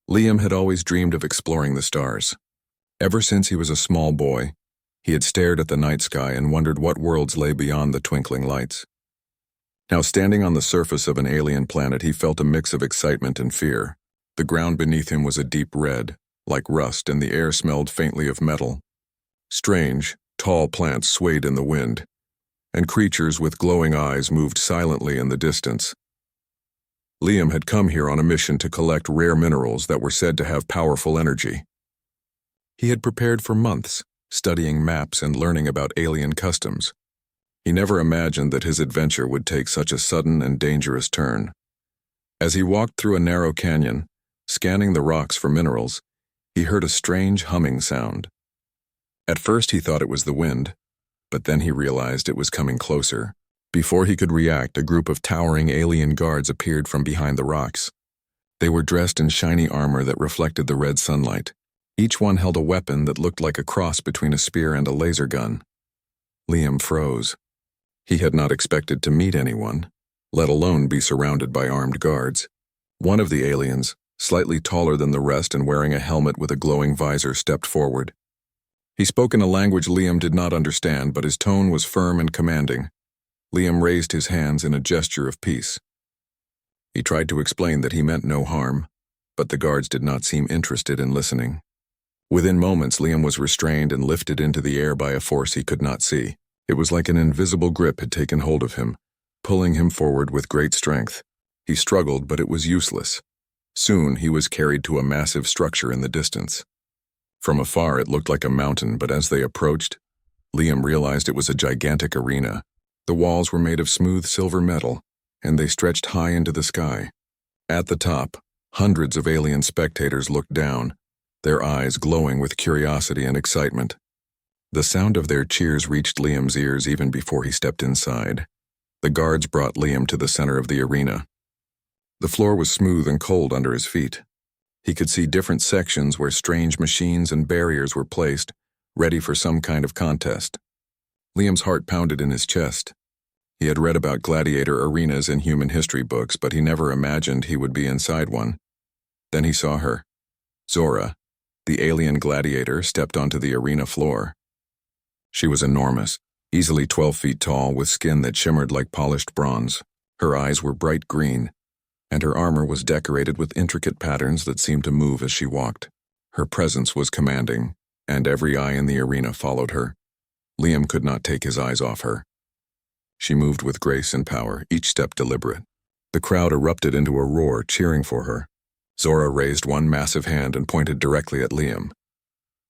Liam had always dreamed of exploring the stars. Ever since he was a small boy, he had stared at the night sky and wondered what worlds lay beyond the twinkling lights. Now, standing on the surface of an alien planet, he felt a mix of excitement and fear. The ground beneath him was a deep red, like rust, and the air smelled faintly of metal. Strange, tall plants swayed in the wind, and creatures with glowing eyes moved silently in the distance. Liam had come here on a mission to collect rare minerals that were said to have powerful energy. He had prepared for months, studying maps and learning about alien customs. He never imagined that his adventure would take such a sudden and dangerous turn. As he walked through a narrow canyon, scanning the rocks for minerals, he heard a strange humming sound. At first he thought it was the wind, but then he realized it was coming closer. Before he could react, a group of towering alien guards appeared from behind the rocks. They were dressed in shiny armor that reflected the red sunlight. Each one held a weapon that looked like a cross between a spear and a laser gun. Liam froze. He had not expected to meet anyone, let alone be surrounded by armed guards. One of the aliens, slightly taller than the rest and wearing a helmet with a glowing visor, stepped forward. He spoke in a language Liam did not understand, but his tone was firm and commanding. Liam raised his hands in a gesture of peace. He tried to explain that he meant no harm, but the guards did not seem interested in listening. Within moments, Liam was restrained and lifted into the air by a force he could not see. It was like an invisible grip had taken hold of him, pulling him forward with great strength. He struggled, but it was useless. Soon, he was carried to a massive structure in the distance. From afar, it looked like a mountain, but as they approached, Liam realized it was a gigantic arena. The walls were made of smooth silver metal, and they stretched high into the sky. At the top, hundreds of alien spectators looked down, their eyes glowing with curiosity and excitement. The sound of their cheers reached Liam's ears even before he stepped inside. The guards brought Liam to the center of the arena. The floor was smooth and cold under his feet. He could see different sections where strange machines and barriers were placed, ready for some kind of contest. Liam's heart pounded in his chest. He had read about gladiator arenas in human history books, but he never imagined he would be inside one. Then he saw her. Zora, the alien gladiator, stepped onto the arena floor. She was enormous, easily 12 feet tall, with skin that shimmered like polished bronze. Her eyes were bright green, and her armor was decorated with intricate patterns that seemed to move as she walked. Her presence was commanding, and every eye in the arena followed her. Liam could not take his eyes off her. She moved with grace and power, each step deliberate. The crowd erupted into a roar, cheering for her. Zora raised one massive hand and pointed directly at Liam.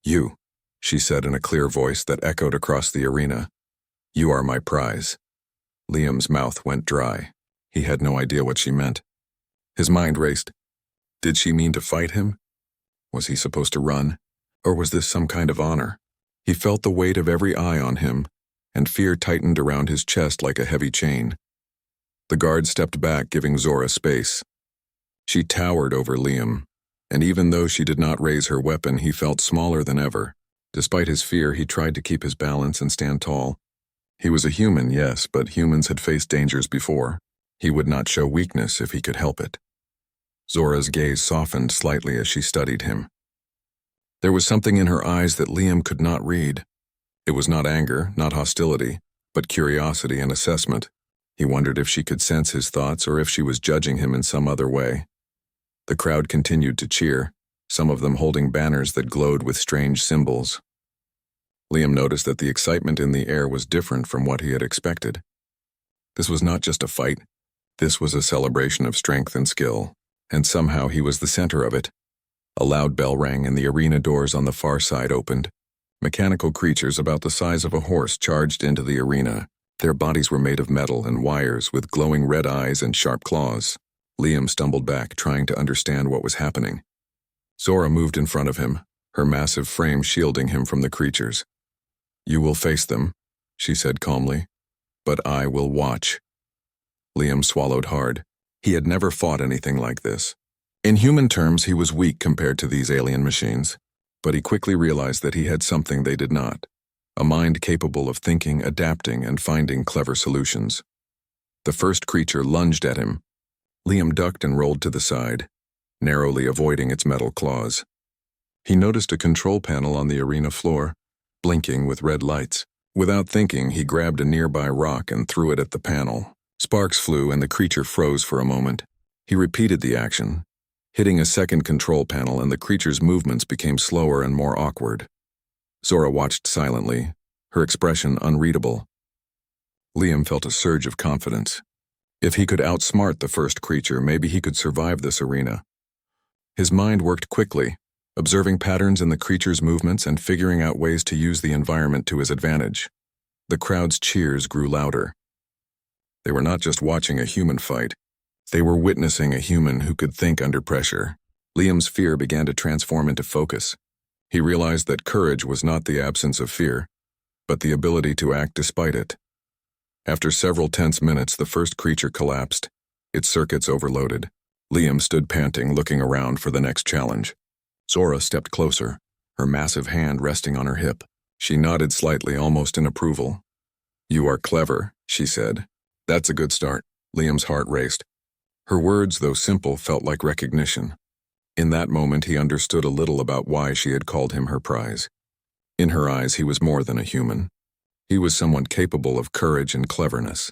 "You," she said in a clear voice that echoed across the arena. "You are my prize." Liam's mouth went dry. He had no idea what she meant. His mind raced. Did she mean to fight him? Was he supposed to run? Or was this some kind of honor? He felt the weight of every eye on him, and fear tightened around his chest like a heavy chain. The guard stepped back, giving Zora space. She towered over Liam, and even though she did not raise her weapon, he felt smaller than ever. Despite his fear, he tried to keep his balance and stand tall. He was a human, yes, but humans had faced dangers before. He would not show weakness if he could help it. Zora's gaze softened slightly as she studied him. There was something in her eyes that Liam could not read. It was not anger, not hostility, but curiosity and assessment. He wondered if she could sense his thoughts or if she was judging him in some other way. The crowd continued to cheer, some of them holding banners that glowed with strange symbols. Liam noticed that the excitement in the air was different from what he had expected. This was not just a fight. This was a celebration of strength and skill, and somehow he was the center of it. A loud bell rang and the arena doors on the far side opened. Mechanical creatures about the size of a horse charged into the arena. Their bodies were made of metal and wires with glowing red eyes and sharp claws. Liam stumbled back, trying to understand what was happening. Zora moved in front of him, her massive frame shielding him from the creatures. "You will face them," she said calmly, "but I will watch." Liam swallowed hard. He had never fought anything like this. In human terms, he was weak compared to these alien machines, but he quickly realized that he had something they did not, a mind capable of thinking, adapting, and finding clever solutions. The first creature lunged at him. Liam ducked and rolled to the side. narrowly avoiding its metal claws. He noticed a control panel on the arena floor, blinking with red lights. Without thinking, he grabbed a nearby rock and threw it at the panel. Sparks flew and the creature froze for a moment. He repeated the action, hitting a second control panel, and the creature's movements became slower and more awkward. Zora watched silently, her expression unreadable. Liam felt a surge of confidence. If he could outsmart the first creature, maybe he could survive this arena. His mind worked quickly, observing patterns in the creature's movements and figuring out ways to use the environment to his advantage. The crowd's cheers grew louder. They were not just watching a human fight. They were witnessing a human who could think under pressure. Liam's fear began to transform into focus. He realized that courage was not the absence of fear, but the ability to act despite it. After several tense minutes, the first creature collapsed, its circuits overloaded. Liam stood panting, looking around for the next challenge. Zora stepped closer, her massive hand resting on her hip. She nodded slightly, almost in approval. "You are clever," she said. "That's a good start." Liam's heart raced. Her words, though simple, felt like recognition. In that moment, he understood a little about why she had called him her prize. In her eyes, he was more than a human. He was someone capable of courage and cleverness.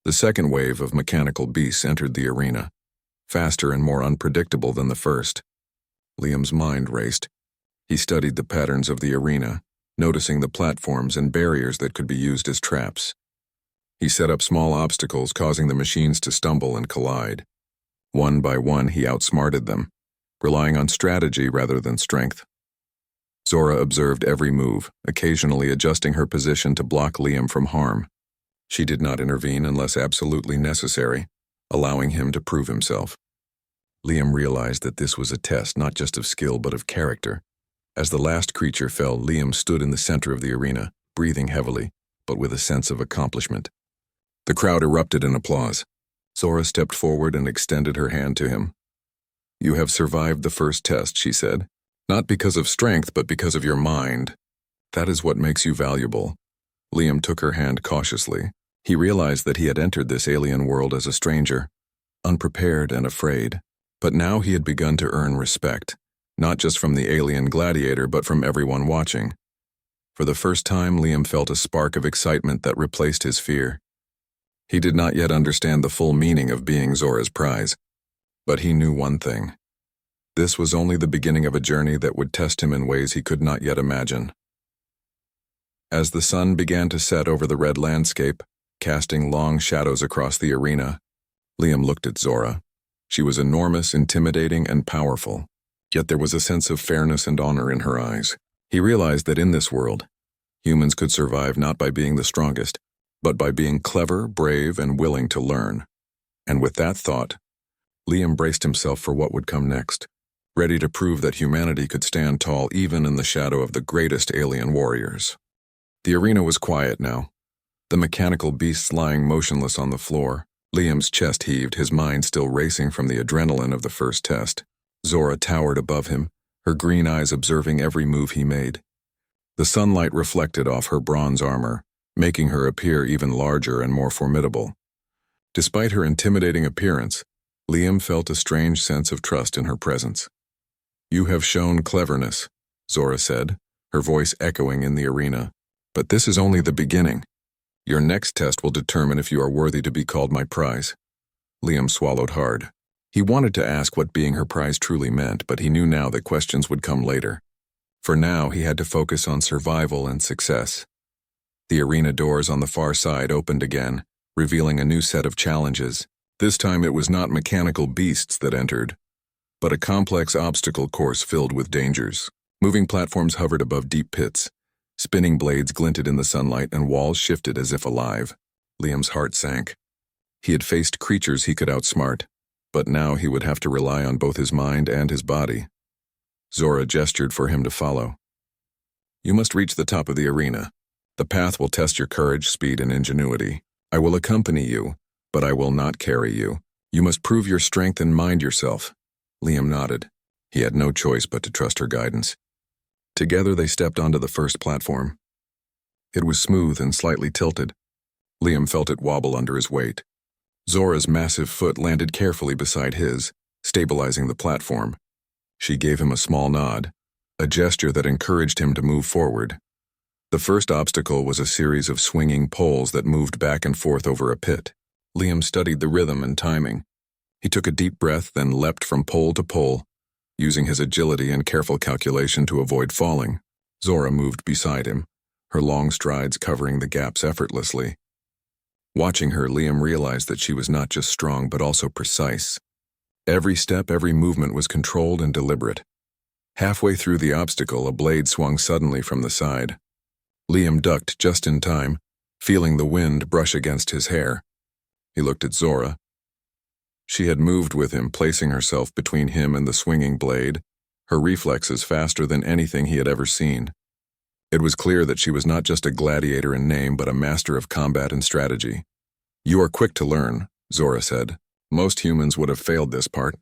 The second wave of mechanical beasts entered the arena, faster and more unpredictable than the first. Liam's mind raced. He studied the patterns of the arena, noticing the platforms and barriers that could be used as traps. He set up small obstacles, causing the machines to stumble and collide. One by one, he outsmarted them, relying on strategy rather than strength. Zora observed every move, occasionally adjusting her position to block Liam from harm. She did not intervene unless absolutely necessary, allowing him to prove himself. Liam realized that this was a test not just of skill but of character. As the last creature fell, Liam stood in the center of the arena, breathing heavily, but with a sense of accomplishment. The crowd erupted in applause. Zora stepped forward and extended her hand to him. "You have survived the first test," she said. "Not because of strength, but because of your mind. That is what makes you valuable." Liam took her hand cautiously. He realized that he had entered this alien world as a stranger, unprepared and afraid. But now he had begun to earn respect, not just from the alien Gladiator, but from everyone watching. For the first time, Liam felt a spark of excitement that replaced his fear. He did not yet understand the full meaning of being Zora's prize, but he knew one thing. This was only the beginning of a journey that would test him in ways he could not yet imagine. As the sun began to set over the red landscape, casting long shadows across the arena, Liam looked at Zora. She was enormous, intimidating, and powerful, yet there was a sense of fairness and honor in her eyes. He realized that in this world, humans could survive not by being the strongest, but by being clever, brave, and willing to learn. And with that thought, Liam braced himself for what would come next, ready to prove that humanity could stand tall even in the shadow of the greatest alien warriors. The arena was quiet now, the mechanical beasts lying motionless on the floor. Liam's chest heaved, his mind still racing from the adrenaline of the first test. Zora towered above him, her green eyes observing every move he made. The sunlight reflected off her bronze armor, making her appear even larger and more formidable. Despite her intimidating appearance, Liam felt a strange sense of trust in her presence. "You have shown cleverness," Zora said, her voice echoing in the arena. "But this is only the beginning. Your next test will determine if you are worthy to be called my prize." Liam swallowed hard. He wanted to ask what being her prize truly meant, but he knew now that questions would come later. For now, he had to focus on survival and success. The arena doors on the far side opened again, revealing a new set of challenges. This time it was not mechanical beasts that entered, but a complex obstacle course filled with dangers. Moving platforms hovered above deep pits. Spinning blades glinted in the sunlight and walls shifted as if alive. Liam's heart sank. He had faced creatures he could outsmart, but now he would have to rely on both his mind and his body. Zora gestured for him to follow. "You must reach the top of the arena. The path will test your courage, speed, and ingenuity. I will accompany you, but I will not carry you. You must prove your strength and mind yourself." Liam nodded. He had no choice but to trust her guidance. Together they stepped onto the first platform. It was smooth and slightly tilted. Liam felt it wobble under his weight. Zora's massive foot landed carefully beside his, stabilizing the platform. She gave him a small nod, a gesture that encouraged him to move forward. The first obstacle was a series of swinging poles that moved back and forth over a pit. Liam studied the rhythm and timing. He took a deep breath, then leapt from pole to pole, using his agility and careful calculation to avoid falling. Zora moved beside him, her long strides covering the gaps effortlessly. Watching her, Liam realized that she was not just strong but also precise. Every step, every movement was controlled and deliberate. Halfway through the obstacle, a blade swung suddenly from the side. Liam ducked just in time, feeling the wind brush against his hair. He looked at Zora. She had moved with him, placing herself between him and the swinging blade, her reflexes faster than anything he had ever seen. It was clear that she was not just a gladiator in name, but a master of combat and strategy. "You are quick to learn," Zora said. "Most humans would have failed this part.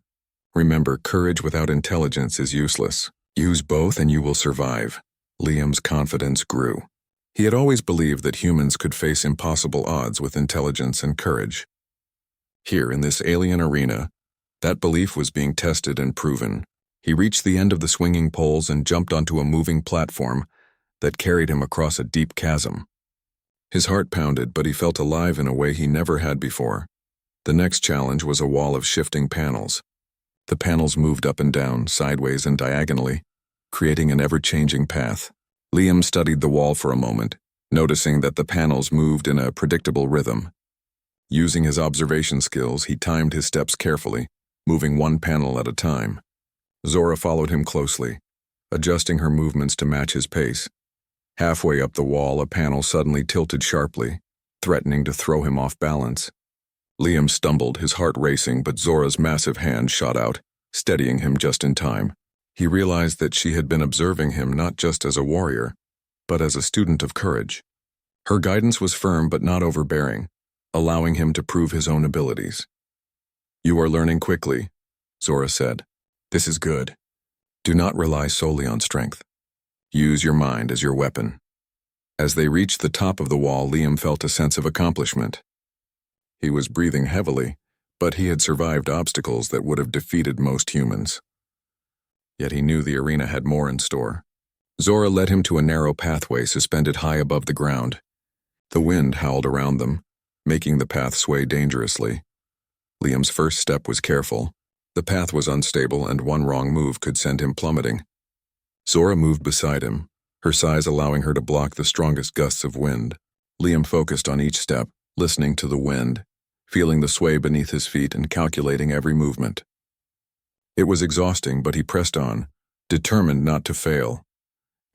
Remember, courage without intelligence is useless. Use both and you will survive." Liam's confidence grew. He had always believed that humans could face impossible odds with intelligence and courage. Here, in this alien arena, that belief was being tested and proven. He reached the end of the swinging poles and jumped onto a moving platform that carried him across a deep chasm. His heart pounded, but he felt alive in a way he never had before. The next challenge was a wall of shifting panels. The panels moved up and down, sideways and diagonally, creating an ever-changing path. Liam studied the wall for a moment, noticing that the panels moved in a predictable rhythm. Using his observation skills, he timed his steps carefully, moving one panel at a time. Zora followed him closely, adjusting her movements to match his pace. Halfway up the wall, a panel suddenly tilted sharply, threatening to throw him off balance. Liam stumbled, his heart racing, but Zora's massive hand shot out, steadying him just in time. He realized that she had been observing him not just as a warrior, but as a student of courage. Her guidance was firm but not overbearing, allowing him to prove his own abilities. "You are learning quickly," Zora said. "This is good. Do not rely solely on strength. Use your mind as your weapon." As they reached the top of the wall, Liam felt a sense of accomplishment. He was breathing heavily, but he had survived obstacles that would have defeated most humans. Yet he knew the arena had more in store. Zora led him to a narrow pathway suspended high above the ground. The wind howled around them, making the path sway dangerously. Liam's first step was careful. The path was unstable, and one wrong move could send him plummeting. Zora moved beside him, her size allowing her to block the strongest gusts of wind. Liam focused on each step, listening to the wind, feeling the sway beneath his feet and calculating every movement. It was exhausting, but he pressed on, determined not to fail.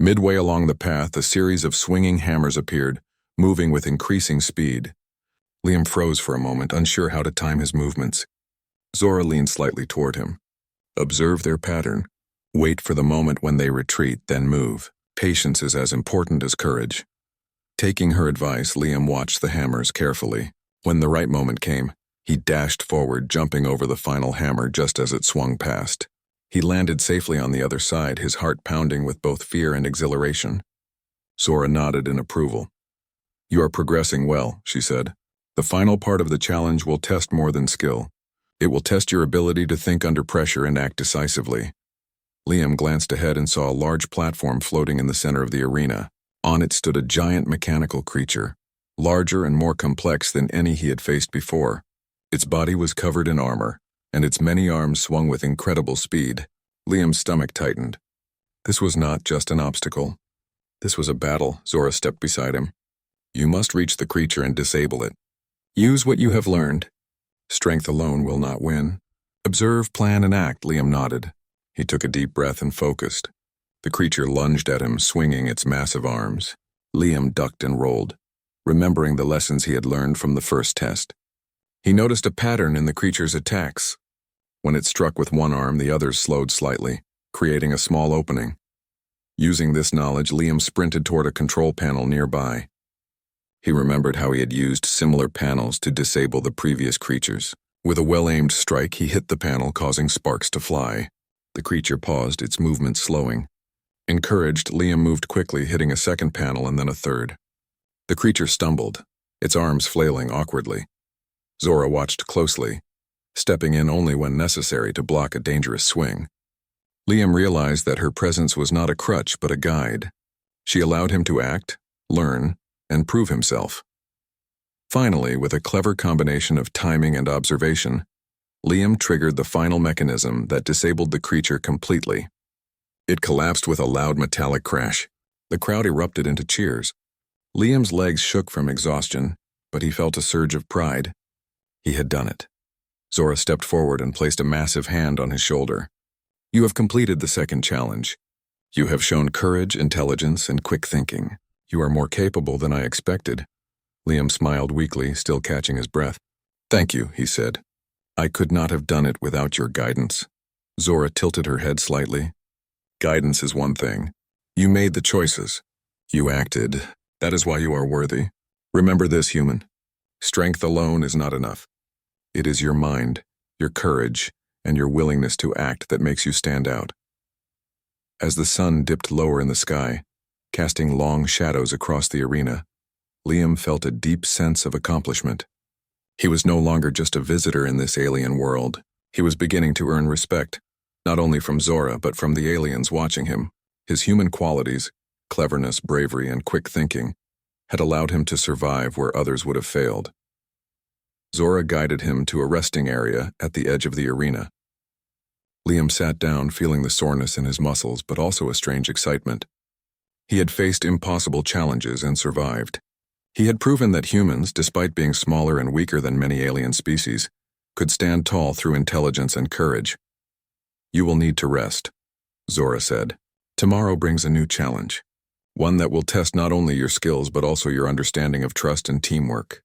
Midway along the path, a series of swinging hammers appeared, moving with increasing speed. Liam froze for a moment, unsure how to time his movements. Zora leaned slightly toward him. "Observe their pattern. Wait for the moment when they retreat, then move. Patience is as important as courage." Taking her advice, Liam watched the hammers carefully. When the right moment came, he dashed forward, jumping over the final hammer just as it swung past. He landed safely on the other side, his heart pounding with both fear and exhilaration. Zora nodded in approval. "You are progressing well," she said. "The final part of the challenge will test more than skill. It will test your ability to think under pressure and act decisively." Liam glanced ahead and saw a large platform floating in the center of the arena. On it stood a giant mechanical creature, larger and more complex than any he had faced before. Its body was covered in armor, and its many arms swung with incredible speed. Liam's stomach tightened. This was not just an obstacle. This was a battle. Zora stepped beside him. "You must reach the creature and disable it. Use what you have learned. Strength alone will not win. Observe, plan, and act," Liam nodded. He took a deep breath and focused. The creature lunged at him, swinging its massive arms. Liam ducked and rolled, remembering the lessons he had learned from the first test. He noticed a pattern in the creature's attacks. When it struck with one arm, the others slowed slightly, creating a small opening. Using this knowledge, Liam sprinted toward a control panel nearby. He remembered how he had used similar panels to disable the previous creatures. With a well-aimed strike, he hit the panel, causing sparks to fly. The creature paused, its movement slowing. Encouraged, Liam moved quickly, hitting a second panel and then a third. The creature stumbled, its arms flailing awkwardly. Zora watched closely, stepping in only when necessary to block a dangerous swing. Liam realized that her presence was not a crutch but a guide. She allowed him to act, learn, and prove himself. Finally, with a clever combination of timing and observation, Liam triggered the final mechanism that disabled the creature completely. It collapsed with a loud metallic crash. The crowd erupted into cheers. Liam's legs shook from exhaustion, but he felt a surge of pride. He had done it. Zora stepped forward and placed a massive hand on his shoulder. You have completed the second challenge. You have shown courage, intelligence, and quick thinking. You are more capable than I expected. Liam smiled weakly, still catching his breath. Thank you, he said. I could not have done it without your guidance. Zora tilted her head slightly. Guidance is one thing. You made the choices. You acted. That is why you are worthy. Remember this, human. Strength alone is not enough. It is your mind, your courage, and your willingness to act that makes you stand out. As the sun dipped lower in the sky, casting long shadows across the arena, Liam felt a deep sense of accomplishment. He was no longer just a visitor in this alien world. He was beginning to earn respect, not only from Zora but from the aliens watching him. His human qualities, cleverness, bravery, and quick thinking, had allowed him to survive where others would have failed. Zora guided him to a resting area at the edge of the arena. Liam sat down, feeling the soreness in his muscles but also a strange excitement. He had faced impossible challenges and survived. He had proven that humans, despite being smaller and weaker than many alien species, could stand tall through intelligence and courage. You will need to rest, Zora said. Tomorrow brings a new challenge, one that will test not only your skills but also your understanding of trust and teamwork.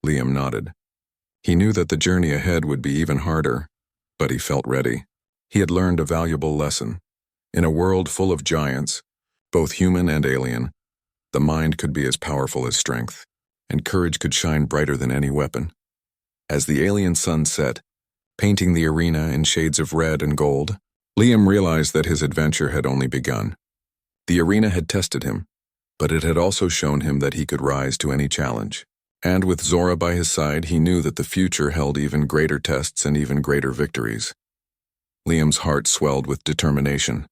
Liam nodded. He knew that the journey ahead would be even harder, but he felt ready. He had learned a valuable lesson. In a world full of giants, both human and alien, the mind could be as powerful as strength, and courage could shine brighter than any weapon. As the alien sun set, painting the arena in shades of red and gold, Liam realized that his adventure had only begun. The arena had tested him, but it had also shown him that he could rise to any challenge. And with Zora by his side, he knew that the future held even greater tests and even greater victories. Liam's heart swelled with determination.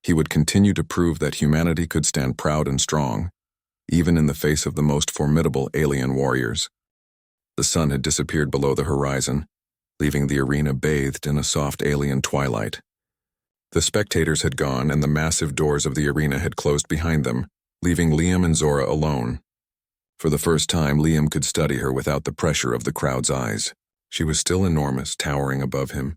He would continue to prove that humanity could stand proud and strong, even in the face of the most formidable alien warriors. The sun had disappeared below the horizon, leaving the arena bathed in a soft alien twilight. The spectators had gone and the massive doors of the arena had closed behind them, leaving Liam and Zora alone. For the first time, Liam could study her without the pressure of the crowd's eyes. She was still enormous, towering above him.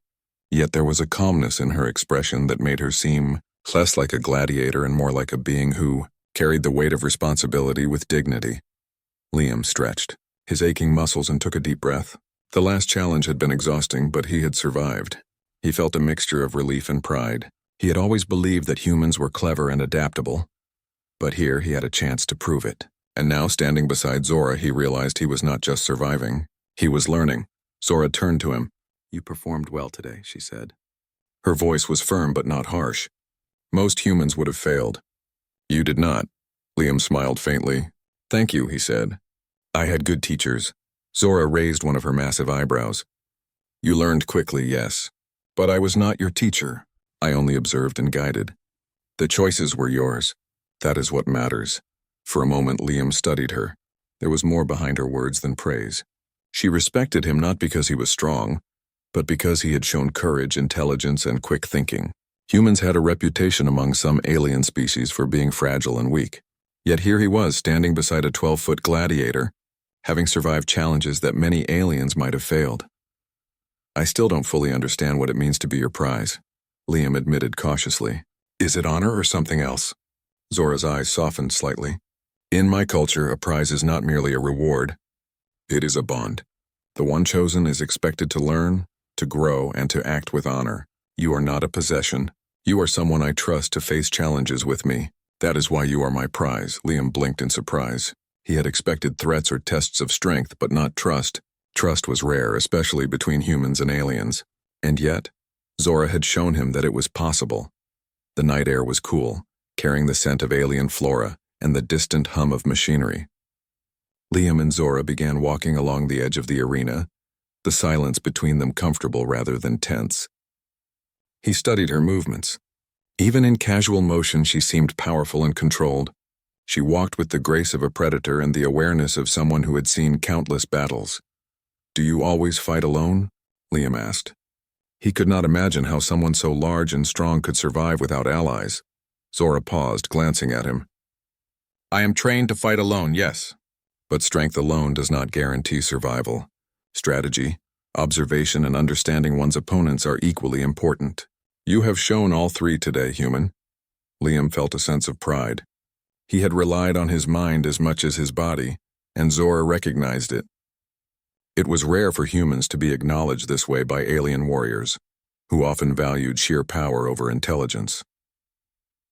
Yet there was a calmness in her expression that made her seem less like a gladiator and more like a being who carried the weight of responsibility with dignity. Liam stretched his aching muscles and took a deep breath. The last challenge had been exhausting, but he had survived. He felt a mixture of relief and pride. He had always believed that humans were clever and adaptable, but here he had a chance to prove it. And now, standing beside Zora, he realized he was not just surviving. He was learning. Zora turned to him. You performed well today, she said. Her voice was firm but not harsh. Most humans would have failed. You did not. Liam smiled faintly. Thank you, he said. I had good teachers. Zora raised one of her massive eyebrows. You learned quickly, yes. But I was not your teacher. I only observed and guided. The choices were yours. That is what matters. For a moment, Liam studied her. There was more behind her words than praise. She respected him not because he was strong, but because he had shown courage, intelligence, and quick thinking. Humans had a reputation among some alien species for being fragile and weak. Yet here he was, standing beside a 12-foot gladiator, having survived challenges that many aliens might have failed. I still don't fully understand what it means to be your prize, Liam admitted cautiously. Is it honor or something else? Zora's eyes softened slightly. In my culture, a prize is not merely a reward. It is a bond. The one chosen is expected to learn, to grow, and to act with honor. You are not a possession. You are someone I trust to face challenges with me. That is why you are my prize. Liam blinked in surprise. He had expected threats or tests of strength, but not trust. Trust was rare, especially between humans and aliens. And yet, Zora had shown him that it was possible. The night air was cool, carrying the scent of alien flora and the distant hum of machinery. Liam and Zora began walking along the edge of the arena, the silence between them comfortable rather than tense. He studied her movements. Even in casual motion, she seemed powerful and controlled. She walked with the grace of a predator and the awareness of someone who had seen countless battles. "Do you always fight alone?" Liam asked. He could not imagine how someone so large and strong could survive without allies. Zora paused, glancing at him. "I am trained to fight alone, yes. But strength alone does not guarantee survival. Strategy, observation, and understanding one's opponents are equally important. You have shown all three today, human." Liam felt a sense of pride. He had relied on his mind as much as his body, and Zora recognized it. It was rare for humans to be acknowledged this way by alien warriors, who often valued sheer power over intelligence.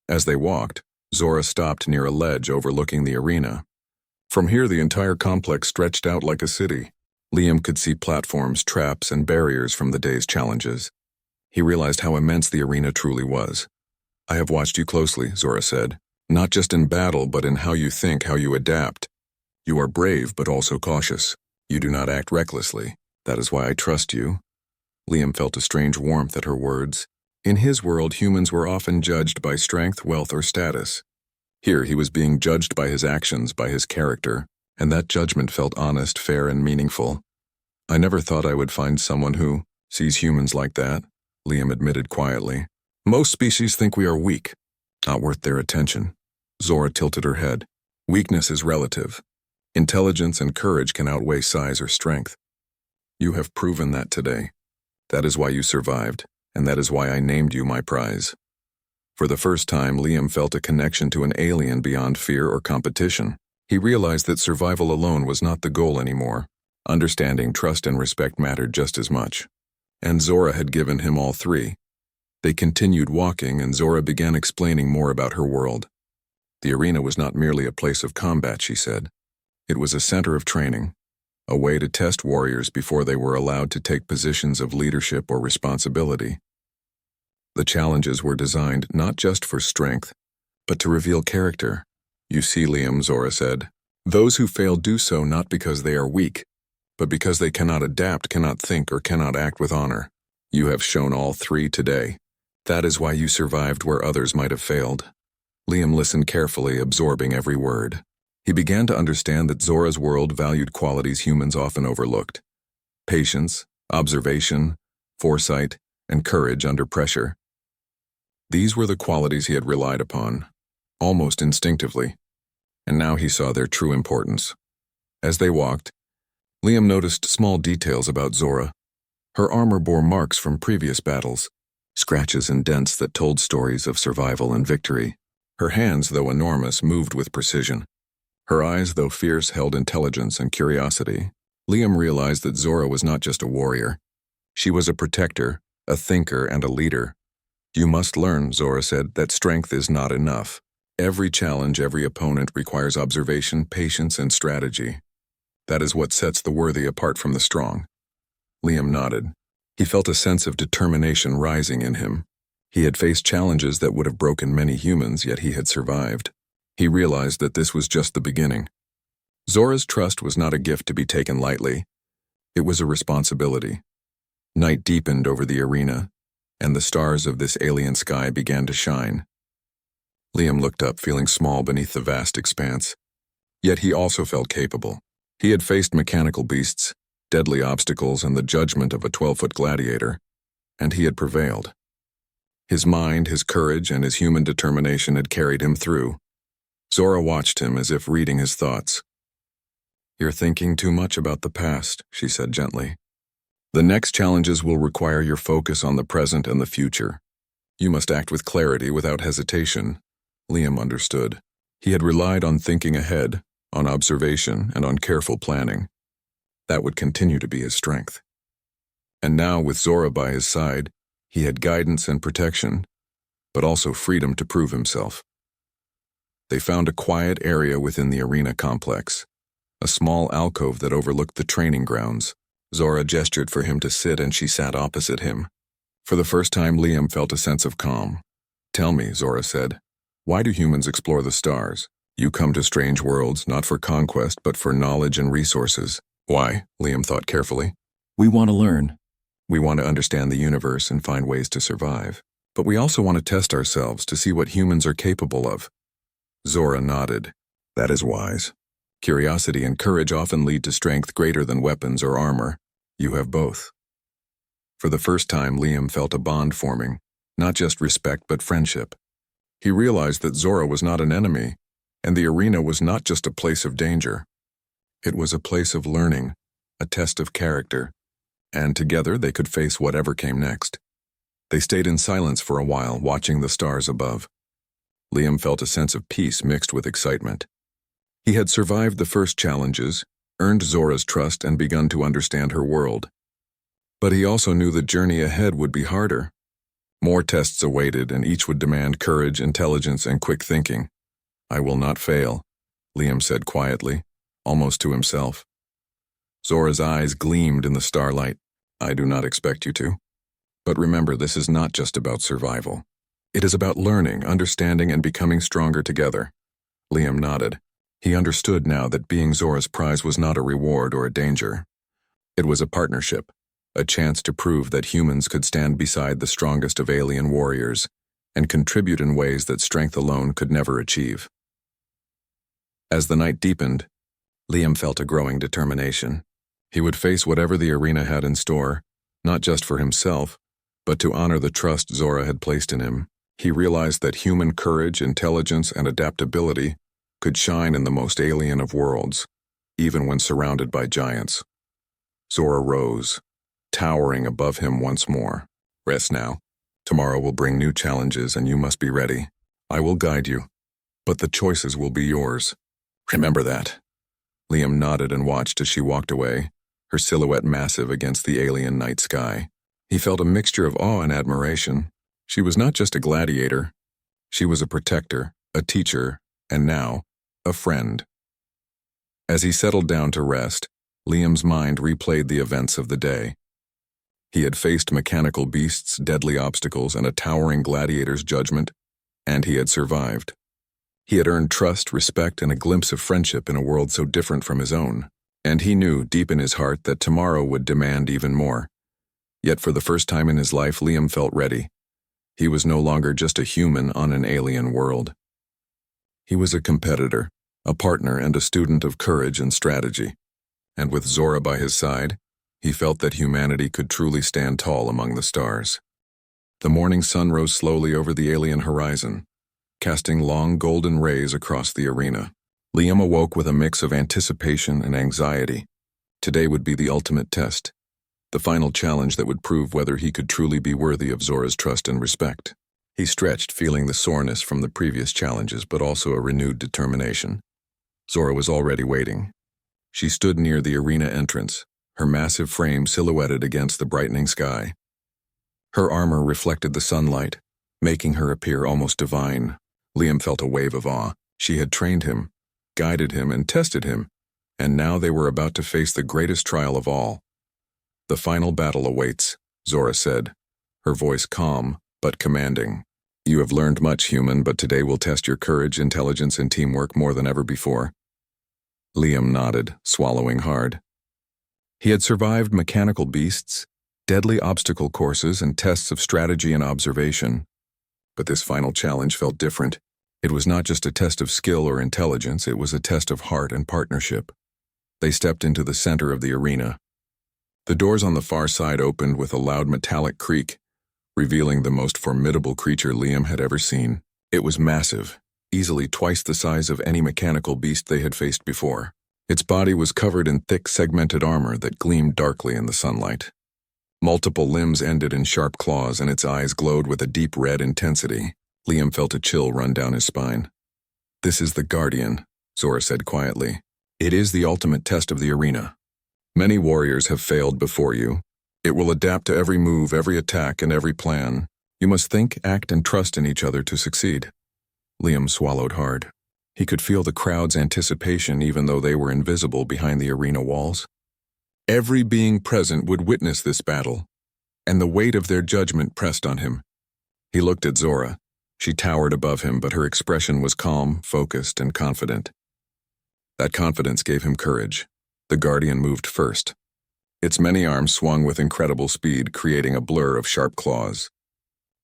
As they walked, Zora stopped near a ledge overlooking the arena. From here, the entire complex stretched out like a city. Liam could see platforms, traps, and barriers from the day's challenges. He realized how immense the arena truly was. "I have watched you closely," Zora said. "Not just in battle, but in how you think, how you adapt. You are brave, but also cautious. You do not act recklessly. That is why I trust you." Liam felt a strange warmth at her words. In his world, humans were often judged by strength, wealth, or status. Here, he was being judged by his actions, by his character, and that judgment felt honest, fair, and meaningful. "I never thought I would find someone who sees humans like that," Liam admitted quietly. "Most species think we are weak, not worth their attention." Zora tilted her head. "Weakness is relative. Intelligence and courage can outweigh size or strength. You have proven that today. That is why you survived, and that is why I named you my prize." For the first time, Liam felt a connection to an alien beyond fear or competition. He realized that survival alone was not the goal anymore. Understanding, trust, and respect mattered just as much. And Zora had given him all three. They continued walking, and Zora began explaining more about her world. The arena was not merely a place of combat, she said. It was a center of training, a way to test warriors before they were allowed to take positions of leadership or responsibility. The challenges were designed not just for strength, but to reveal character. "You see, Liam," Zora said, "those who fail do so not because they are weak, but because they cannot adapt, cannot think, or cannot act with honor. You have shown all three today. That is why you survived where others might have failed." Liam listened carefully, absorbing every word. He began to understand that Zora's world valued qualities humans often overlooked: patience, observation, foresight, and courage under pressure. These were the qualities he had relied upon, almost instinctively, and now he saw their true importance. As they walked, Liam noticed small details about Zora. Her armor bore marks from previous battles, scratches and dents that told stories of survival and victory. Her hands, though enormous, moved with precision. Her eyes, though fierce, held intelligence and curiosity. Liam realized that Zora was not just a warrior. She was a protector, a thinker, and a leader. "You must learn," Zora said, "that strength is not enough. Every challenge, every opponent requires observation, patience, and strategy. That is what sets the worthy apart from the strong." Liam nodded. He felt a sense of determination rising in him. He had faced challenges that would have broken many humans, yet he had survived. He realized that this was just the beginning. Zora's trust was not a gift to be taken lightly. It was a responsibility. Night deepened over the arena, and the stars of this alien sky began to shine. Liam looked up, feeling small beneath the vast expanse. Yet he also felt capable. He had faced mechanical beasts, deadly obstacles, and the judgment of a 12-foot gladiator, and he had prevailed. His mind, his courage, and his human determination had carried him through. Zora watched him as if reading his thoughts. "You're thinking too much about the past," she said gently. "The next challenges will require your focus on the present and the future. You must act with clarity, without hesitation." Liam understood. He had relied on thinking ahead, on observation, and on careful planning. That would continue to be his strength. And now, with Zora by his side, he had guidance and protection, but also freedom to prove himself. They found a quiet area within the arena complex, a small alcove that overlooked the training grounds. Zora gestured for him to sit, and she sat opposite him. For the first time, Liam felt a sense of calm. "Tell me," Zora said, "why do humans explore the stars? You come to strange worlds, not for conquest, but for knowledge and resources." "Why?" Liam thought carefully. We want to learn. We want to understand the universe and find ways to survive. But we also want to test ourselves to see what humans are capable of. Zora nodded. That is wise. Curiosity and courage often lead to strength greater than weapons or armor. You have both. For the first time, Liam felt a bond forming, not just respect but friendship. He realized that Zora was not an enemy, and the arena was not just a place of danger. It was a place of learning, a test of character, and together they could face whatever came next. They stayed in silence for a while, watching the stars above. Liam felt a sense of peace mixed with excitement. He had survived the first challenges, earned Zora's trust, and begun to understand her world. But he also knew the journey ahead would be harder. More tests awaited, and each would demand courage, intelligence, and quick thinking. I will not fail, Liam said quietly, almost to himself. Zora's eyes gleamed in the starlight. I do not expect you to. But remember, this is not just about survival. It is about learning, understanding, and becoming stronger together. Liam nodded. He understood now that being Zora's prize was not a reward or a danger. It was a partnership, a chance to prove that humans could stand beside the strongest of alien warriors and contribute in ways that strength alone could never achieve. As the night deepened, Liam felt a growing determination. He would face whatever the arena had in store, not just for himself, but to honor the trust Zora had placed in him. He realized that human courage, intelligence, and adaptability could shine in the most alien of worlds, even when surrounded by giants. Zora rose, towering above him once more. Rest now. Tomorrow will bring new challenges and you must be ready. I will guide you, but the choices will be yours. Remember that. Liam nodded and watched as she walked away, her silhouette massive against the alien night sky. He felt a mixture of awe and admiration. She was not just a gladiator. She was a protector, a teacher, and now, a friend. As he settled down to rest, Liam's mind replayed the events of the day. He had faced mechanical beasts, deadly obstacles, and a towering gladiator's judgment, and he had survived. He had earned trust, respect, and a glimpse of friendship in a world so different from his own, and he knew deep in his heart that tomorrow would demand even more. Yet for the first time in his life, Liam felt ready. He was no longer just a human on an alien world. He was a competitor, a partner, and a student of courage and strategy. And with Zora by his side, he felt that humanity could truly stand tall among the stars. The morning sun rose slowly over the alien horizon, casting long golden rays across the arena. Liam awoke with a mix of anticipation and anxiety. Today would be the ultimate test, the final challenge that would prove whether he could truly be worthy of Zora's trust and respect. He stretched, feeling the soreness from the previous challenges, but also a renewed determination. Zora was already waiting. She stood near the arena entrance, her massive frame silhouetted against the brightening sky. Her armor reflected the sunlight, making her appear almost divine. Liam felt a wave of awe. She had trained him, guided him, and tested him, and now they were about to face the greatest trial of all. The final battle awaits, Zora said, her voice calm but commanding. You have learned much, human, but today will test your courage, intelligence, and teamwork more than ever before. Liam nodded, swallowing hard. He had survived mechanical beasts, deadly obstacle courses, and tests of strategy and observation. But this final challenge felt different. It was not just a test of skill or intelligence, it was a test of heart and partnership. They stepped into the center of the arena. The doors on the far side opened with a loud metallic creak, revealing the most formidable creature Liam had ever seen. It was massive, easily twice the size of any mechanical beast they had faced before. Its body was covered in thick, segmented armor that gleamed darkly in the sunlight. Multiple limbs ended in sharp claws, and its eyes glowed with a deep red intensity. Liam felt a chill run down his spine. This is the Guardian, Zora said quietly. It is the ultimate test of the arena. Many warriors have failed before you. It will adapt to every move, every attack, and every plan. You must think, act, and trust in each other to succeed. Liam swallowed hard. He could feel the crowd's anticipation even though they were invisible behind the arena walls. Every being present would witness this battle, and the weight of their judgment pressed on him. He looked at Zora. She towered above him, but her expression was calm, focused, and confident. That confidence gave him courage. The Guardian moved first. Its many arms swung with incredible speed, creating a blur of sharp claws.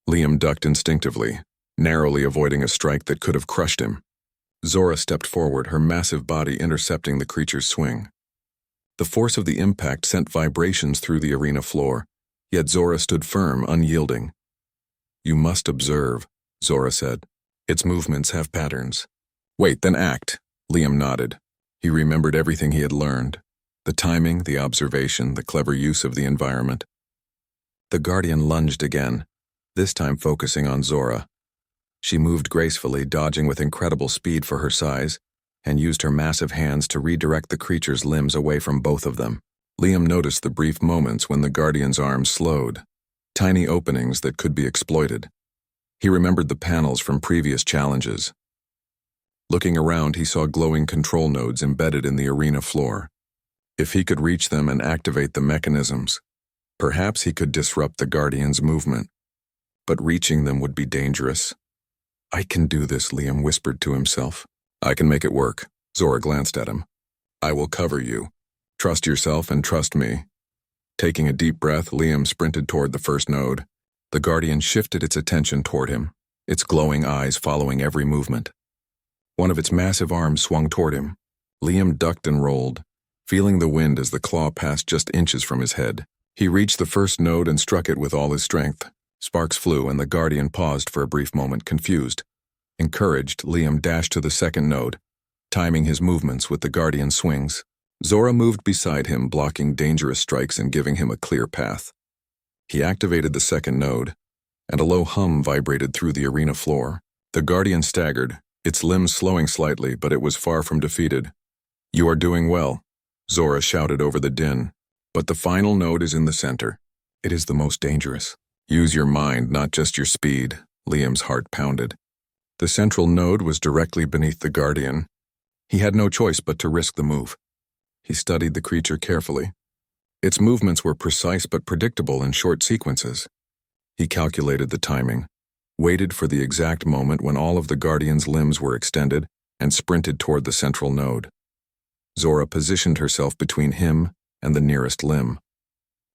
Liam ducked instinctively, narrowly avoiding a strike that could have crushed him. Zora stepped forward, her massive body intercepting the creature's swing. The force of the impact sent vibrations through the arena floor, yet Zora stood firm, unyielding. "You must observe," Zora said. "Its movements have patterns." "Wait, then act," Liam nodded. He remembered everything he had learned. The timing, the observation, the clever use of the environment. The Guardian lunged again, this time focusing on Zora. She moved gracefully, dodging with incredible speed for her size, and used her massive hands to redirect the creature's limbs away from both of them. Liam noticed the brief moments when the Guardian's arms slowed, tiny openings that could be exploited. He remembered the panels from previous challenges. Looking around, he saw glowing control nodes embedded in the arena floor. If he could reach them and activate the mechanisms, perhaps he could disrupt the Guardian's movement. But reaching them would be dangerous. "I can do this," Liam whispered to himself. "I can make it work." Zora glanced at him. "I will cover you. Trust yourself and trust me." Taking a deep breath, Liam sprinted toward the first node. The Guardian shifted its attention toward him, its glowing eyes following every movement. One of its massive arms swung toward him. Liam ducked and rolled, feeling the wind as the claw passed just inches from his head. He reached the first node and struck it with all his strength. Sparks flew and the Guardian paused for a brief moment, confused. Encouraged, Liam dashed to the second node, timing his movements with the Guardian's swings. Zora moved beside him, blocking dangerous strikes and giving him a clear path. He activated the second node, and a low hum vibrated through the arena floor. The Guardian staggered, its limbs slowing slightly, but it was far from defeated. "You are doing well," Zora shouted over the din. "But the final node is in the center. It is the most dangerous. Use your mind, not just your speed." Liam's heart pounded. The central node was directly beneath the Guardian. He had no choice but to risk the move. He studied the creature carefully. Its movements were precise but predictable in short sequences. He calculated the timing, waited for the exact moment when all of the Guardian's limbs were extended, and sprinted toward the central node. Zora positioned herself between him and the nearest limb.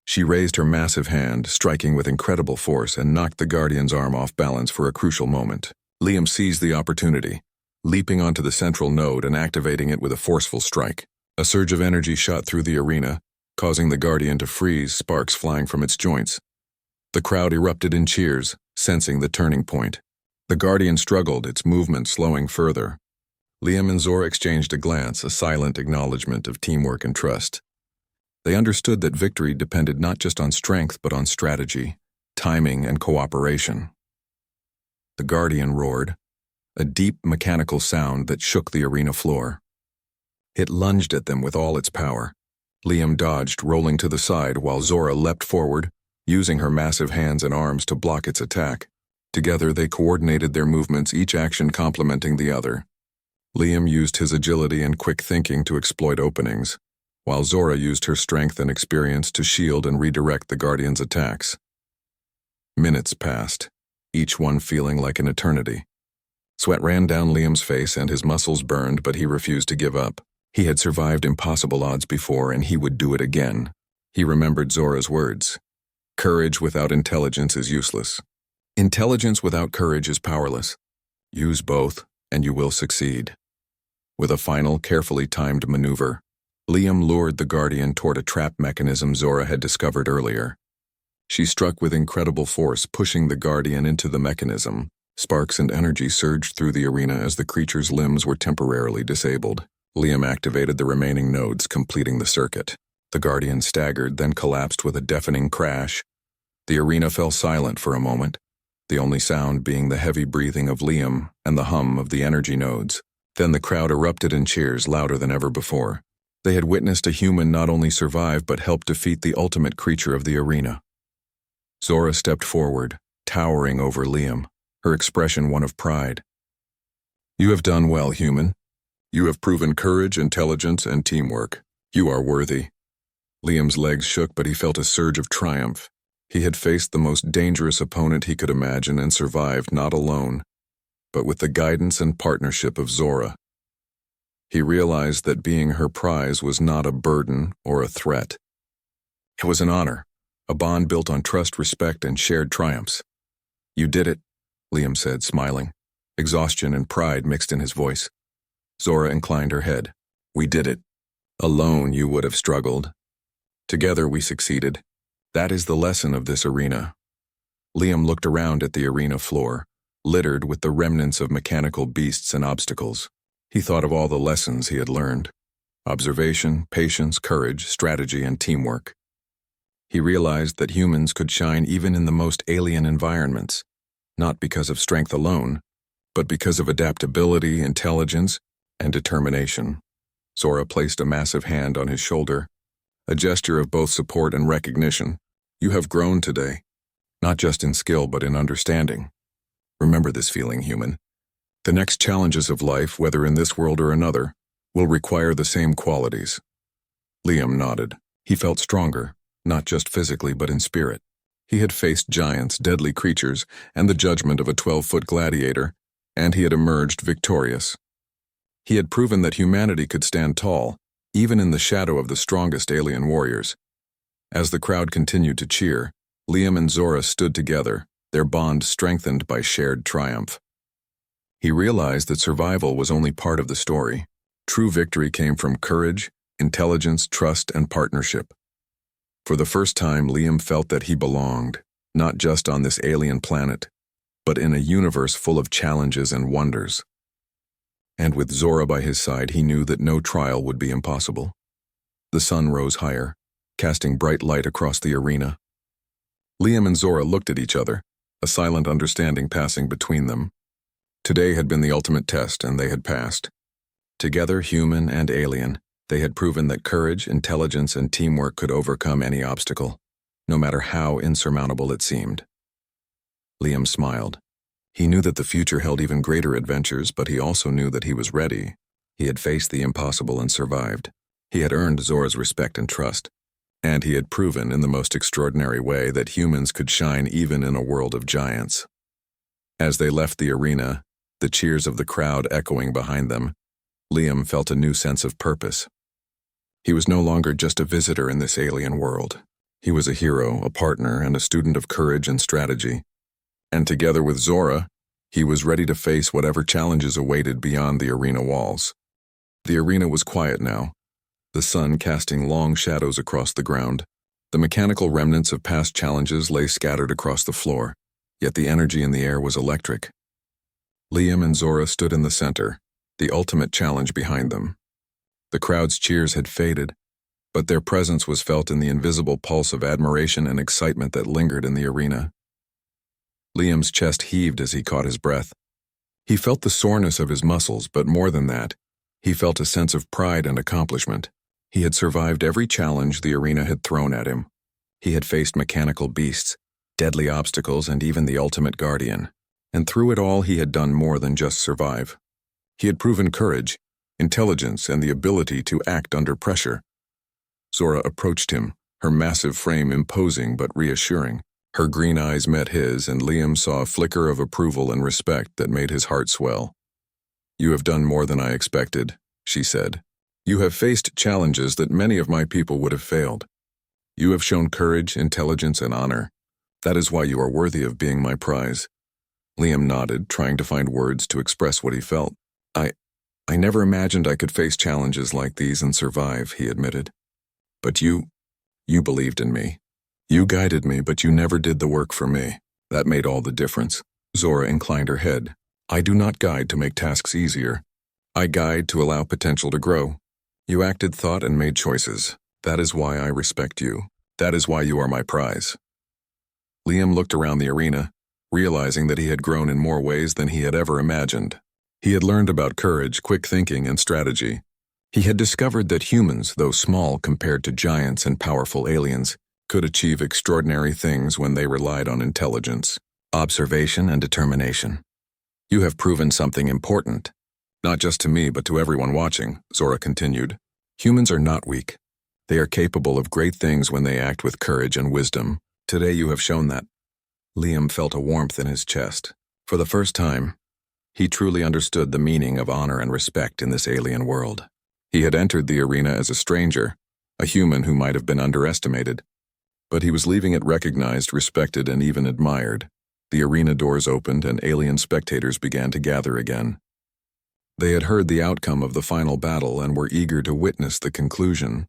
She raised her massive hand, striking with incredible force, and knocked the Guardian's arm off balance for a crucial moment. Liam seized the opportunity, leaping onto the central node and activating it with a forceful strike. A surge of energy shot through the arena, causing the Guardian to freeze, sparks flying from its joints. The crowd erupted in cheers, sensing the turning point. The Guardian struggled, its movement slowing further. Liam and Zora exchanged a glance, a silent acknowledgement of teamwork and trust. They understood that victory depended not just on strength but on strategy, timing, and cooperation. The Guardian roared, a deep mechanical sound that shook the arena floor. It lunged at them with all its power. Liam dodged, rolling to the side, while Zora leapt forward, using her massive hands and arms to block its attack. Together they coordinated their movements, each action complementing the other. Liam used his agility and quick thinking to exploit openings, while Zora used her strength and experience to shield and redirect the Guardian's attacks. Minutes passed, each one feeling like an eternity. Sweat ran down Liam's face and his muscles burned, but he refused to give up. He had survived impossible odds before, and he would do it again. He remembered Zora's words. "Courage without intelligence is useless. Intelligence without courage is powerless. Use both, and you will succeed." With a final, carefully timed maneuver, Liam lured the Guardian toward a trap mechanism Zora had discovered earlier. She struck with incredible force, pushing the Guardian into the mechanism. Sparks and energy surged through the arena as the creature's limbs were temporarily disabled. Liam activated the remaining nodes, completing the circuit. The Guardian staggered, then collapsed with a deafening crash. The arena fell silent for a moment, the only sound being the heavy breathing of Liam and the hum of the energy nodes. Then the crowd erupted in cheers, louder than ever before. They had witnessed a human not only survive but help defeat the ultimate creature of the arena. Zora stepped forward, towering over Liam, her expression one of pride. "You have done well, human. You have proven courage, intelligence, and teamwork. You are worthy." Liam's legs shook, but he felt a surge of triumph. He had faced the most dangerous opponent he could imagine and survived not alone, but with the guidance and partnership of Zora. He realized that being her prize was not a burden or a threat. It was an honor, a bond built on trust, respect, and shared triumphs. You did it, Liam said, smiling. Exhaustion and pride mixed in his voice. Zora inclined her head. We did it. Alone you would have struggled. Together we succeeded. That is the lesson of this arena. Liam looked around at the arena floor, littered with the remnants of mechanical beasts and obstacles. He thought of all the lessons he had learned. Observation, patience, courage, strategy, and teamwork. He realized that humans could shine even in the most alien environments, not because of strength alone, but because of adaptability, intelligence, and determination. Zora placed a massive hand on his shoulder, a gesture of both support and recognition. You have grown today, not just in skill but in understanding. Remember this feeling, human. The next challenges of life, whether in this world or another, will require the same qualities. Liam nodded. He felt stronger, not just physically but in spirit. He had faced giants, deadly creatures, and the judgment of a 12-foot gladiator, and he had emerged victorious. He had proven that humanity could stand tall, even in the shadow of the strongest alien warriors. As the crowd continued to cheer, Liam and Zora stood together, their bond strengthened by shared triumph. He realized that survival was only part of the story. True victory came from courage, intelligence, trust, and partnership. For the first time, Liam felt that he belonged, not just on this alien planet, but in a universe full of challenges and wonders. And with Zora by his side, he knew that no trial would be impossible. The sun rose higher, casting bright light across the arena. Liam and Zora looked at each other, a silent understanding passing between them. Today had been the ultimate test, and they had passed. Together, human and alien, they had proven that courage, intelligence, and teamwork could overcome any obstacle, no matter how insurmountable it seemed. Liam smiled. He knew that the future held even greater adventures, but he also knew that he was ready. He had faced the impossible and survived. He had earned Zora's respect and trust, and he had proven in the most extraordinary way that humans could shine even in a world of giants. As they left the arena, the cheers of the crowd echoing behind them, Liam felt a new sense of purpose. He was no longer just a visitor in this alien world. He was a hero, a partner, and a student of courage and strategy. And together with Zora, he was ready to face whatever challenges awaited beyond the arena walls. The arena was quiet now, the sun casting long shadows across the ground. The mechanical remnants of past challenges lay scattered across the floor, yet the energy in the air was electric. Liam and Zora stood in the center, the ultimate challenge behind them. The crowd's cheers had faded, but their presence was felt in the invisible pulse of admiration and excitement that lingered in the arena. Liam's chest heaved as he caught his breath. He felt the soreness of his muscles, but more than that, he felt a sense of pride and accomplishment. He had survived every challenge the arena had thrown at him. He had faced mechanical beasts, deadly obstacles, and even the ultimate guardian. And through it all, he had done more than just survive. He had proven courage, intelligence, and the ability to act under pressure. Zora approached him, her massive frame imposing but reassuring. Her green eyes met his, and Liam saw a flicker of approval and respect that made his heart swell. You have done more than I expected, she said. You have faced challenges that many of my people would have failed. You have shown courage, intelligence, and honor. That is why you are worthy of being my prize. Liam nodded, trying to find words to express what he felt. I never imagined I could face challenges like these and survive, he admitted. But you believed in me. You guided me, but you never did the work for me. That made all the difference. Zora inclined her head. I do not guide to make tasks easier. I guide to allow potential to grow. You acted, thought, and made choices. That is why I respect you. That is why you are my prize. Liam looked around the arena, realizing that he had grown in more ways than he had ever imagined. He had learned about courage, quick thinking, and strategy. He had discovered that humans, though small compared to giants and powerful aliens, could achieve extraordinary things when they relied on intelligence, observation, and determination. You have proven something important. Not just to me, but to everyone watching, Zora continued. Humans are not weak. They are capable of great things when they act with courage and wisdom. Today you have shown that. Liam felt a warmth in his chest. For the first time, he truly understood the meaning of honor and respect in this alien world. He had entered the arena as a stranger, a human who might have been underestimated. But he was leaving it recognized, respected, and even admired. The arena doors opened and alien spectators began to gather again. They had heard the outcome of the final battle and were eager to witness the conclusion.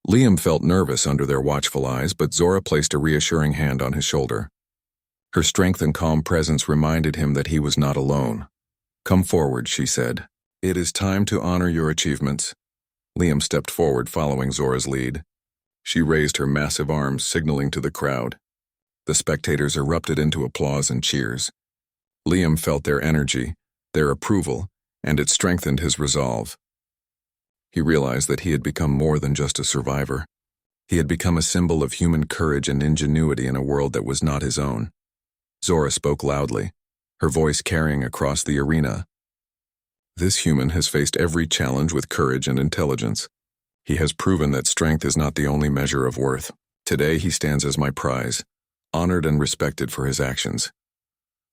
Liam felt nervous under their watchful eyes, but Zora placed a reassuring hand on his shoulder. Her strength and calm presence reminded him that he was not alone. "Come forward," she said. "It is time to honor your achievements." Liam stepped forward, following Zora's lead. She raised her massive arms, signaling to the crowd. The spectators erupted into applause and cheers. Liam felt their energy, their approval, and it strengthened his resolve. He realized that he had become more than just a survivor. He had become a symbol of human courage and ingenuity in a world that was not his own. Zora spoke loudly, her voice carrying across the arena. "This human has faced every challenge with courage and intelligence. He has proven that strength is not the only measure of worth. Today he stands as my prize, honored and respected for his actions."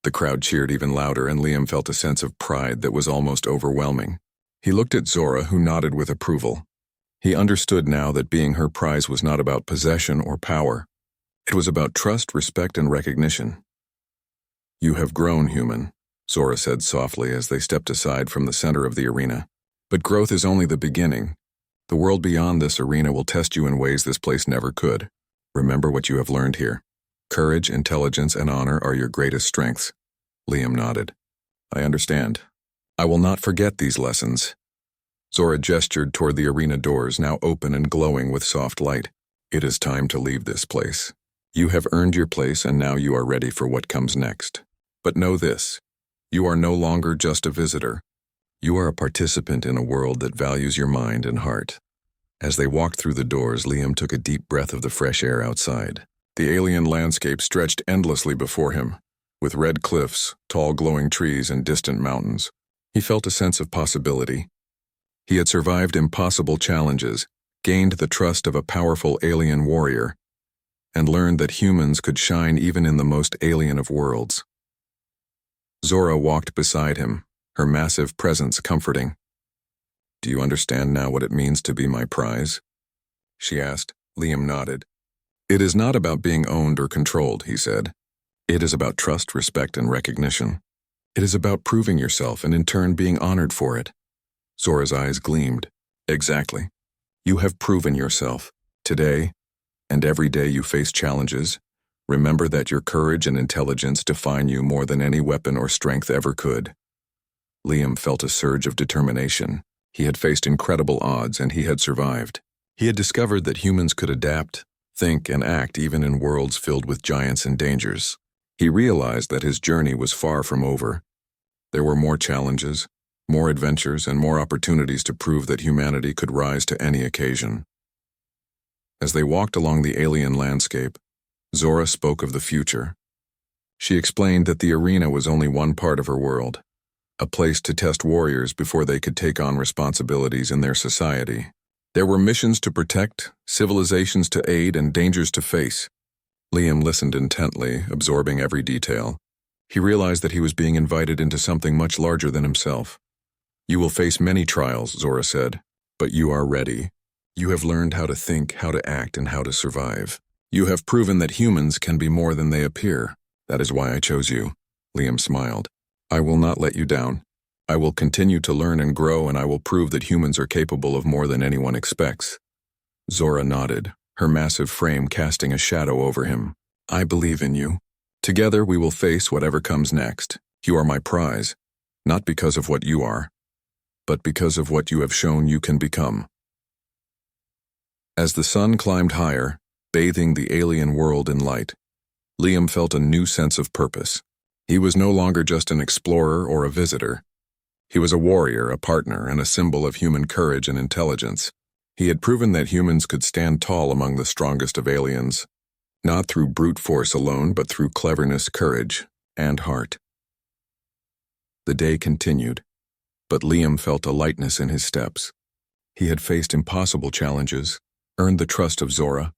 The crowd cheered even louder, and Liam felt a sense of pride that was almost overwhelming. He looked at Zora, who nodded with approval. He understood now that being her prize was not about possession or power. It was about trust, respect, and recognition. "You have grown, human," Zora said softly as they stepped aside from the center of the arena. "But growth is only the beginning. The world beyond this arena will test you in ways this place never could. Remember what you have learned here. Courage, intelligence, and honor are your greatest strengths." Liam nodded. "I understand. I will not forget these lessons." Zora gestured toward the arena doors, now open and glowing with soft light. "It is time to leave this place. You have earned your place, and now you are ready for what comes next. But know this, you are no longer just a visitor. You are a participant in a world that values your mind and heart." As they walked through the doors, Liam took a deep breath of the fresh air outside. The alien landscape stretched endlessly before him, with red cliffs, tall glowing trees, and distant mountains. He felt a sense of possibility. He had survived impossible challenges, gained the trust of a powerful alien warrior, and learned that humans could shine even in the most alien of worlds. Zora walked beside him, her massive presence comforting. "Do you understand now what it means to be my prize?" she asked. Liam nodded. "It is not about being owned or controlled," he said. "It is about trust, respect, and recognition. It is about proving yourself and in turn being honored for it." Zora's eyes gleamed. "Exactly. You have proven yourself. Today, and every day you face challenges, remember that your courage and intelligence define you more than any weapon or strength ever could." Liam felt a surge of determination. He had faced incredible odds, and he had survived. He had discovered that humans could adapt, think, and act even in worlds filled with giants and dangers. He realized that his journey was far from over. There were more challenges, more adventures, and more opportunities to prove that humanity could rise to any occasion. As they walked along the alien landscape, Zora spoke of the future. She explained that the arena was only one part of her world, a place to test warriors before they could take on responsibilities in their society. There were missions to protect, civilizations to aid, and dangers to face. Liam listened intently, absorbing every detail. He realized that he was being invited into something much larger than himself. "You will face many trials," Zora said, "but you are ready. You have learned how to think, how to act, and how to survive. You have proven that humans can be more than they appear. That is why I chose you." Liam smiled. "I will not let you down. I will continue to learn and grow, and I will prove that humans are capable of more than anyone expects." Zora nodded, her massive frame casting a shadow over him. "I believe in you. Together we will face whatever comes next. You are my prize, not because of what you are, but because of what you have shown you can become." As the sun climbed higher, bathing the alien world in light, Liam felt a new sense of purpose. He was no longer just an explorer or a visitor. He was a warrior, a partner, and a symbol of human courage and intelligence. He had proven that humans could stand tall among the strongest of aliens, not through brute force alone, but through cleverness, courage, and heart. The day continued, but Liam felt a lightness in his steps. He had faced impossible challenges, earned the trust of Zora,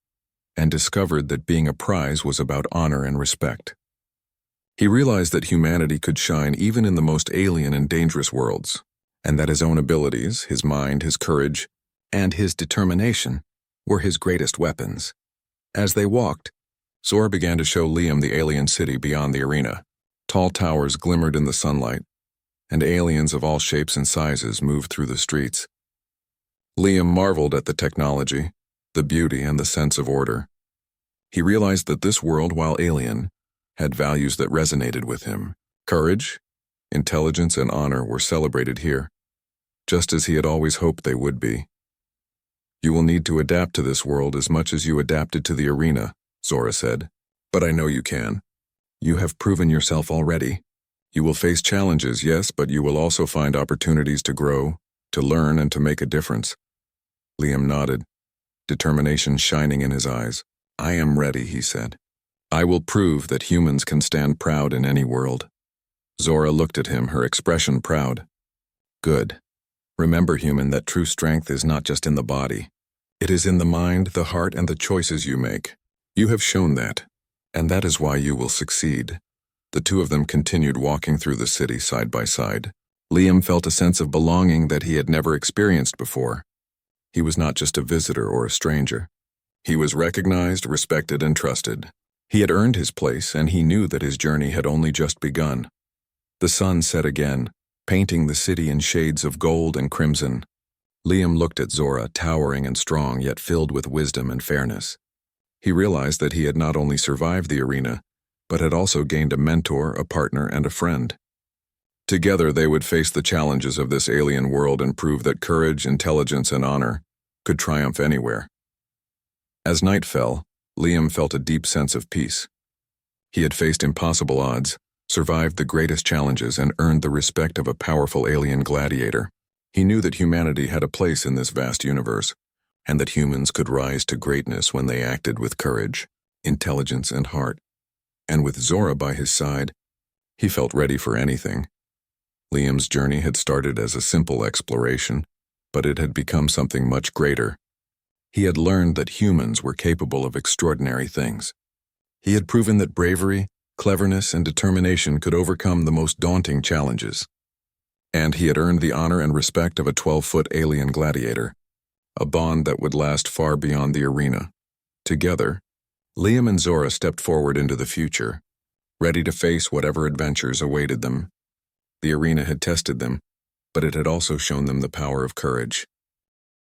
and discovered that being a prize was about honor and respect. He realized that humanity could shine even in the most alien and dangerous worlds, and that his own abilities, his mind, his courage, and his determination were his greatest weapons. As they walked, Zora began to show Liam the alien city beyond the arena. Tall towers glimmered in the sunlight, and aliens of all shapes and sizes moved through the streets. Liam marveled at the technology, the beauty, and the sense of order. He realized that this world, while alien, had values that resonated with him. Courage, intelligence, and honor were celebrated here, just as he had always hoped they would be. "You will need to adapt to this world as much as you adapted to the arena," Zora said. "But I know you can. You have proven yourself already. You will face challenges, yes, but you will also find opportunities to grow, to learn, and to make a difference." Liam nodded, determination shining in his eyes. "I am ready," he said. "I will prove that humans can stand proud in any world." Zora looked at him, her expression proud. "Good. Remember, human, that true strength is not just in the body. It is in the mind, the heart, and the choices you make. You have shown that, and that is why you will succeed." The two of them continued walking through the city side by side. Liam felt a sense of belonging that he had never experienced before. He was not just a visitor or a stranger. He was recognized, respected, and trusted. He had earned his place, and he knew that his journey had only just begun. The sun set again, painting the city in shades of gold and crimson. Liam looked at Zora, towering and strong, yet filled with wisdom and fairness. He realized that he had not only survived the arena, but had also gained a mentor, a partner, and a friend. Together they would face the challenges of this alien world and prove that courage, intelligence, and honor could triumph anywhere. As night fell, Liam felt a deep sense of peace. He had faced impossible odds, survived the greatest challenges, and earned the respect of a powerful alien gladiator. He knew that humanity had a place in this vast universe, and that humans could rise to greatness when they acted with courage, intelligence, and heart. And with Zora by his side, he felt ready for anything. Liam's journey had started as a simple exploration, but it had become something much greater. He had learned that humans were capable of extraordinary things. He had proven that bravery, cleverness, and determination could overcome the most daunting challenges. And he had earned the honor and respect of a 12-foot alien gladiator, a bond that would last far beyond the arena. Together, Liam and Zora stepped forward into the future, ready to face whatever adventures awaited them. The arena had tested them, but it had also shown them the power of courage.